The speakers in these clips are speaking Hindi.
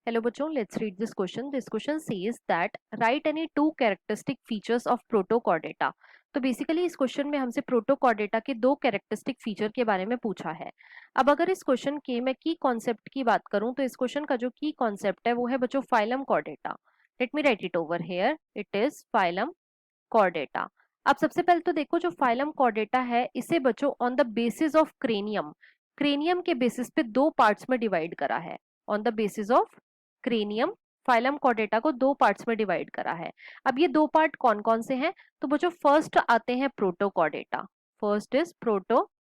Hello बच्चों, let's read this question. This question says that write any two characteristic features of protochordata. तो बेसिकली इस क्वेश्चन में हमसे प्रोटोकॉर्डेटा के दो कैरेक्टरिस्टिक फीचर के बारे में पूछा है। अब अगर इस क्वेश्चन के मैं की कॉन्सेप्ट की बात करूं तो इस क्वेश्चन का जो की कॉन्सेप्ट है वो है बच्चों phylum Chordata. Let me right it over here, it is phylum Chordata. अब सबसे पहले तो देखो जो फाइलम कॉर्डेटा है इसे बच्चों on the basis of cranium, cranium के बेसिस पे दो पार्ट्स में डिवाइड करा है। On the basis of cranium phylum Chordata को दो पार्ट्स में डिवाइड करा है। अब ये दो पार्ट कौन कौन से हैं? तो बच्चों फर्स्ट आते हैं Protochordata, first is Protochordata,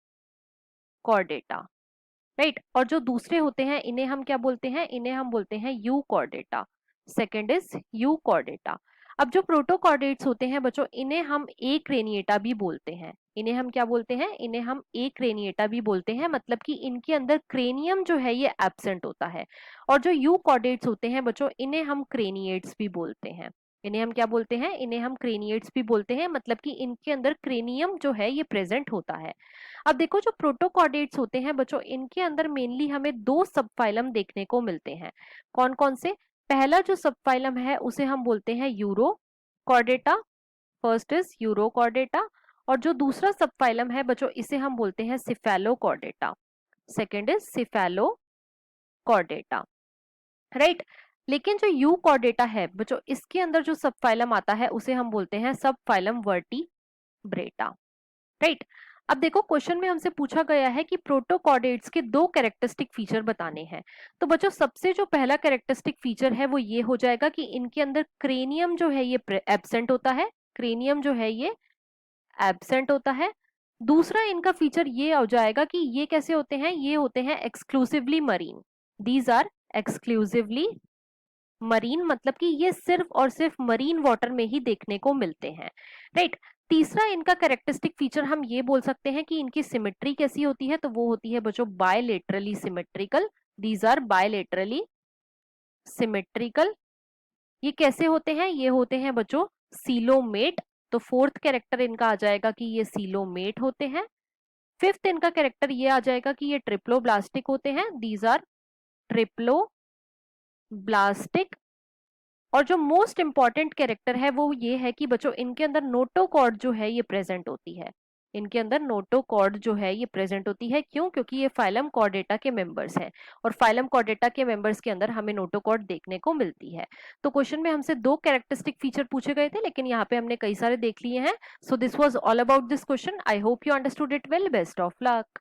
right. और जो दूसरे होते हैं इन्हें हम क्या बोलते हैं? इन्हें हम बोलते हैं you Chordata. Second is you Chordata. अब जो प्रोटोकॉर्डेट्स होते हैं बच्चों इन्हें हम ए क्रेनिएटा भी बोलते हैं। इन्हें हम क्या बोलते हैं? इन्हें हम ए क्रेनिएटा भी बोलते हैं, मतलब कि इनके अंदर क्रेनियम जो है ये एब्सेंट होता है। और जो यू कॉर्डेट्स होते हैं बच्चों इन्हें हम क्रेनिएट्स भी बोलते हैं। इन्हें हम क्या बोलते हैं? इन्हें हम क्रेनिएट्स भी बोलते हैं, मतलब कि इनके अंदर क्रेनियम जो है ये प्रेजेंट होता है। अब देखो जो प्रोटोकॉर्डेट्स होते हैं बच्चों इनके अंदर मेनली हमें दो सबफाइलम देखने को मिलते हैं। कौन कौन से? पहला जो सबफाइलम है उसे हम बोलते हैं euro Chordata, first is euro Chordata. और जो दूसरा सबफाइलम है बच्चों इसे हम बोलते हैं cephalo Chordata, second is cephalo Chordata, right. लेकिन जो यू कॉर्डेटा है बच्चों इसके अंदर जो सबफाइलम आता है उसे हम बोलते हैं सबफाइलम वर्टिब्रेटा, राइट। अब देखो क्वेश्चन में हमसे पूछा गया है कि प्रोटोकॉर्डेट्स के दो कैरेक्टरिस्टिक फीचर बताने हैं। तो बच्चों सबसे जो पहला कैरेक्टरिस्टिक फीचर है वो ये हो जाएगा कि इनके अंदर क्रेनियम जो है ये एब्सेंट होता है, क्रेनियम जो है ये एब्सेंट होता है। दूसरा इनका फीचर ये हो जाएगा कि ये कैसे होते हैं? ये होते हैं exclusively marine, these are exclusively marine, मतलब कि ये सिर्फ और सिर्फ मरीन वाटर में ही देखने को मिलते हैं, राइट। तीसरा इनका कैरेक्टरिस्टिक फीचर हम ये बोल सकते हैं कि इनकी सिमेट्री कैसी होती है, तो वो होती है बच्चों bilaterally symmetrical, these are bilaterally symmetrical. ये कैसे होते हैं? ये होते हैं बच्चों सीलोमेट। तो फोर्थ कैरेक्टर इनका आ जाएगा कि ये सीलोमेट होते हैं। फिफ्थ इनका कैरेक्टर ये आ जाएगा कि ये ट्रिप्लोब्लास्टिक होते हैं, दीज आर ट्रिप्लोब्लास्टिक। और जो मोस्ट इंपॉर्टेंट कैरेक्टर है वो ये है कि बच्चों इनके अंदर नोटोकॉर्ड जो है ये प्रेजेंट होती है। इनके अंदर नोटोकॉर्ड जो है ये प्रेजेंट होती है, क्यों? क्योंकि ये फाइलम कॉर्डेटा के मेंबर्स हैं और फाइलम कॉर्डेटा के मेंबर्स के अंदर हमें नोटोकॉर्ड देखने को मिलती है। तो क्वेश्चन में हमसे दो कैरेक्टरिस्टिक फीचर पूछे गए थे लेकिन यहाँ पे हमने कई सारे देख लिए हैं। So this was all about this question. I hope you understood it well. Best of luck.